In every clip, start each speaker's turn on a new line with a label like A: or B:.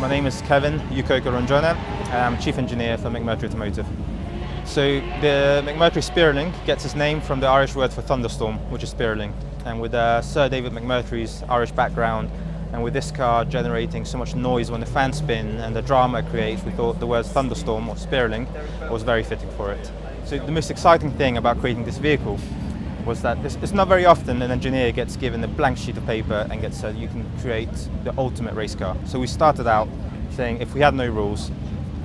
A: My name is Kevin, UKOKO-RONGIONE. I'm Chief Engineer for McMurtry Automotive. So the McMurtry Spéirling gets its name from the Irish word for thunderstorm, which is Spéirling. And with Sir David McMurtry's Irish background, and with this car generating so much noise when the fans spin and the drama it creates, we thought the words thunderstorm or Spéirling was very fitting for it. So the most exciting thing about creating this vehicle was that it's not very often an engineer gets given a blank sheet of paper and gets said you can create the ultimate race car. So we started out saying if we had no rules,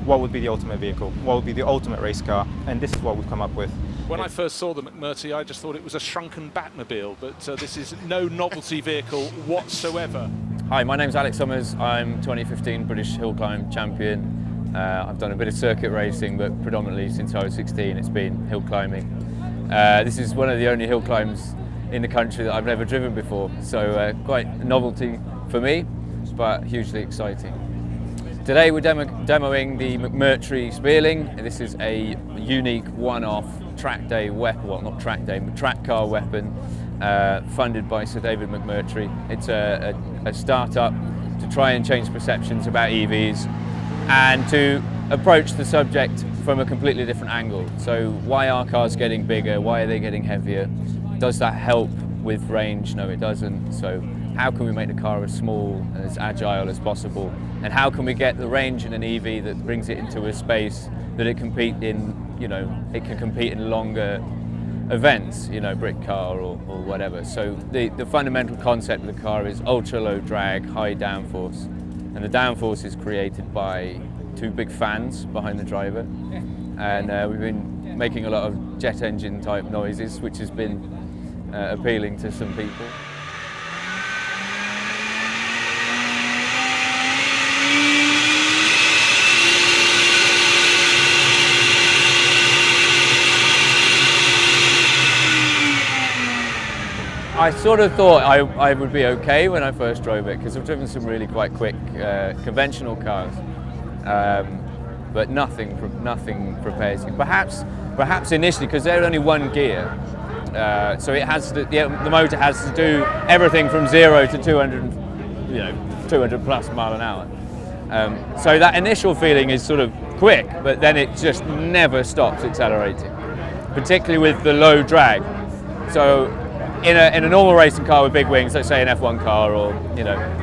A: what would be the ultimate vehicle? What would be the ultimate race car? And this is what we've come up with.
B: When I first saw the McMurtry, I just thought it was a shrunken Batmobile, but this is no novelty vehicle whatsoever.
C: Hi, my name's Alex Summers. I'm 2015 British hill climb champion. I've done a bit of circuit racing, but predominantly since I was 16 it's been hill climbing. This is one of the only hill climbs in the country that I've never driven before, so quite a novelty for me, but hugely exciting. Today we're demoing the McMurtry Spéirling. This is a unique one-off track day weapon, well not track day, but track car weapon, funded by Sir David McMurtry. It's a start-up to try and change perceptions about EVs and to approach the subject from a completely different angle. So why are cars getting bigger? Why are they getting heavier? Does that help with range? No, it doesn't. So how can we make the car as small and as agile as possible? And how can we get the range in an EV that brings it into a space that it compete in, it can compete in longer events, brick car or whatever. So the fundamental concept of the car is ultra low drag, high downforce. And the downforce is created by two big fans behind the driver. And we've been making a lot of jet engine type noises, which has been appealing to some people. I sort of thought I would be okay when I first drove it, because I've driven some really quite quick conventional cars, but nothing prepares you. Perhaps initially, because they're only one gear, so it has to, the motor has to do everything from 0 to 200, 200 plus mile an hour. So that initial feeling is sort of quick, but then it just never stops accelerating, particularly with the low drag. So in a normal racing car with big wings, let's say an F1 car or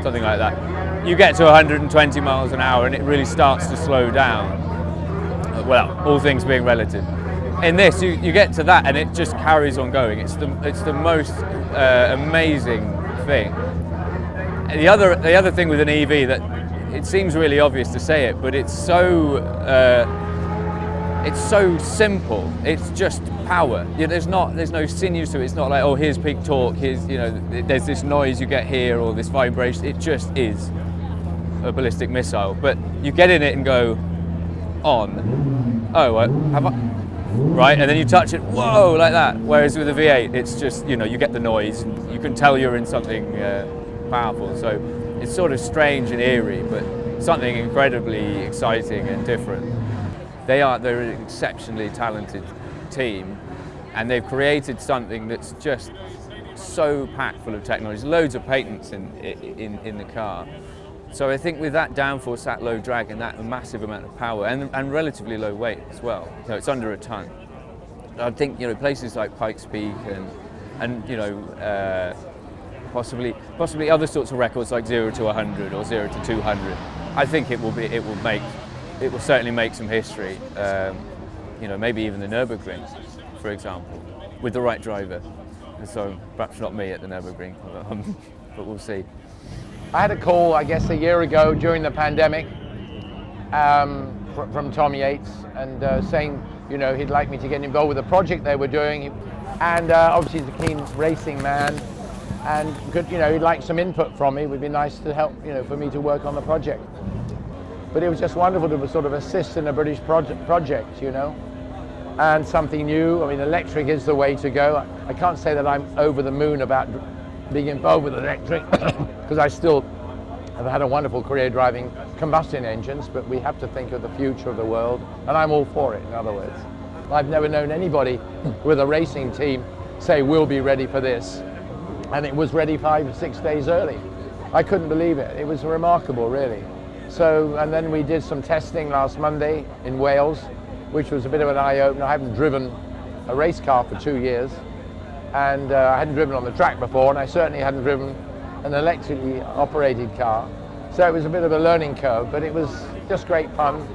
C: something like that, you get to 120 miles an hour and it really starts to slow down. Well, all things being relative. In this, you get to that and it just carries on going. It's the most amazing thing. And the other thing with an EV that it seems really obvious to say it, but it's so simple. It's just power. There's no sinews to it. It's not like, oh, here's peak torque, here's there's this noise you get here or this vibration. It just is a ballistic missile. But you get in it and go on. Oh, have I? Right, and then you touch it. Whoa, like that. Whereas with a V8, it's just you get the noise. You can tell you're in something powerful. So it's sort of strange and eerie, but something incredibly exciting and different. They're an exceptionally talented team, and they've created something that's just so packed full of technology. Loads of patents in the car. So I think with that downforce, that low drag, and that massive amount of power, and relatively low weight as well, so it's under a ton. I think places like Pikes Peak and possibly other sorts of records like 0 to 100 or 0 to 200. I think it will certainly make some history. Maybe even the Nürburgring, for example, with the right driver. And so perhaps not me at the Nürburgring, but we'll see.
D: I had a call, I guess, a year ago during the pandemic from Tom Yates, and saying, he'd like me to get involved with a project they were doing, and obviously he's a keen racing man, and he'd like some input from me. It would be nice to help, for me to work on the project. But it was just wonderful to sort of assist in a British project, and something new. I mean, electric is the way to go. I can't say that I'm over the moon about being involved with electric, because I still have had a wonderful career driving combustion engines, but we have to think of the future of the world, and I'm all for it, in other words. I've never known anybody with a racing team say, we'll be ready for this. And it was ready 5 or 6 days early. I couldn't believe it. It was remarkable, really. So, and then we did some testing last Monday in Wales, which was a bit of an eye-opener. I haven't driven a race car for 2 years, and I hadn't driven on the track before, and I certainly hadn't driven an electrically operated car. So it was a bit of a learning curve, but it was just great fun.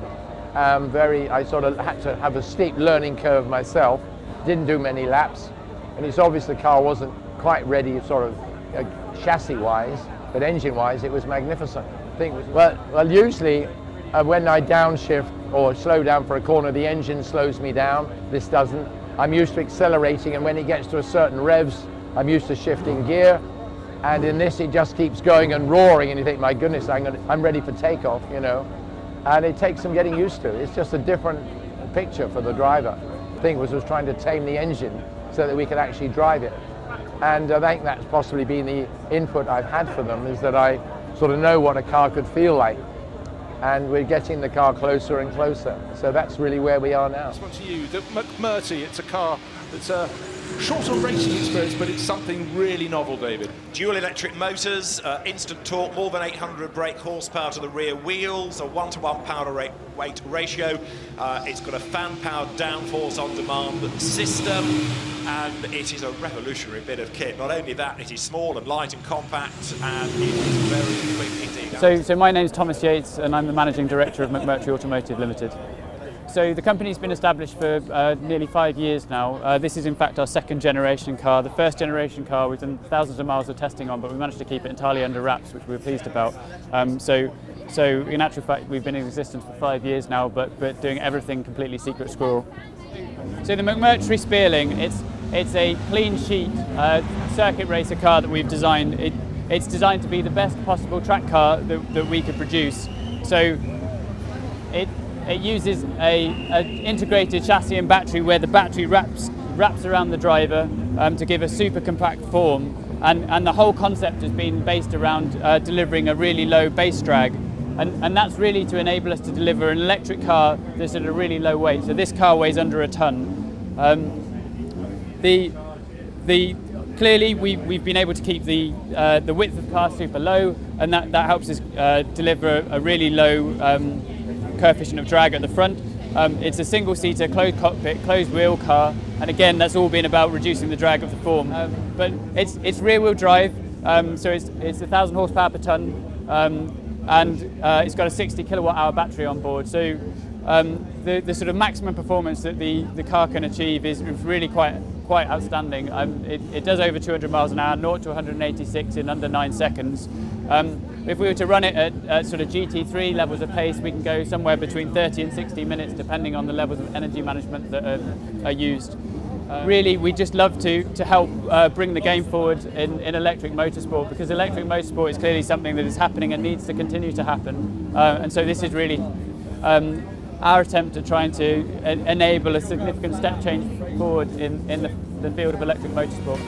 D: I sort of had to have a steep learning curve myself, didn't do many laps, and it's obvious the car wasn't quite ready sort of chassis-wise, but engine-wise it was magnificent. Well, usually when I downshift or slow down for a corner, the engine slows me down. This doesn't. I'm used to accelerating, and when it gets to a certain revs, I'm used to shifting gear. And in this, it just keeps going and roaring, and you think, my goodness, I'm ready for takeoff, you know. And it takes some getting used to. It's just a different picture for the driver. The thing was trying to tame the engine so that we could actually drive it. And I think that's possibly been the input I've had for them, is that I sort of know what a car could feel like. And we're getting the car closer and closer. So that's really where we are now.
B: This one to you, the McMurtry, it's a car that's short on racing experience, but it's something really novel, David.
E: Dual electric motors, instant torque, more than 800 brake horsepower to the rear wheels, a 1-to-1 power-weight ratio. It's got a fan-powered downforce on-demand system, and it is a revolutionary bit of kit. Not only that, it is small and light and compact, and it is very quick indeed.
F: So my name is Thomas Yates, and I'm the Managing Director of McMurtry Automotive Limited. So the company's been established for nearly 5 years now. This is in fact our second generation car. The first generation car we've done thousands of miles of testing on, but we managed to keep it entirely under wraps, which we were pleased about. So in actual fact, we've been in existence for 5 years now, but doing everything completely secret squirrel. So the McMurtry Spéirling, it's a clean sheet circuit racer car that we've designed. It's designed to be the best possible track car that we could produce. So it uses an integrated chassis and battery, where the battery wraps around the driver to give a super compact form, and the whole concept has been based around delivering a really low base drag, and that's really to enable us to deliver an electric car that's at a really low weight. So this car weighs under a ton. Clearly we've been able to keep the width of the car super low, and that helps us deliver a really low coefficient of drag at the front. It's a single-seater, closed cockpit, closed wheel car, and again that's all been about reducing the drag of the form. But it's rear-wheel drive, so it's 1,000 horsepower per ton, and it's got a 60 kilowatt-hour battery on board. So the sort of maximum performance that the car can achieve is really quite outstanding. It does over 200 miles an hour, 0 to 186 in under 9 seconds. If we were to run it at sort of GT3 levels of pace, we can go somewhere between 30 and 60 minutes, depending on the levels of energy management that are used. Really, we just love to help bring the game forward in electric motorsport, because electric motorsport is clearly something that is happening and needs to continue to happen. And so this is really our attempt at trying to enable a significant step change forward in the field of electric motorsport.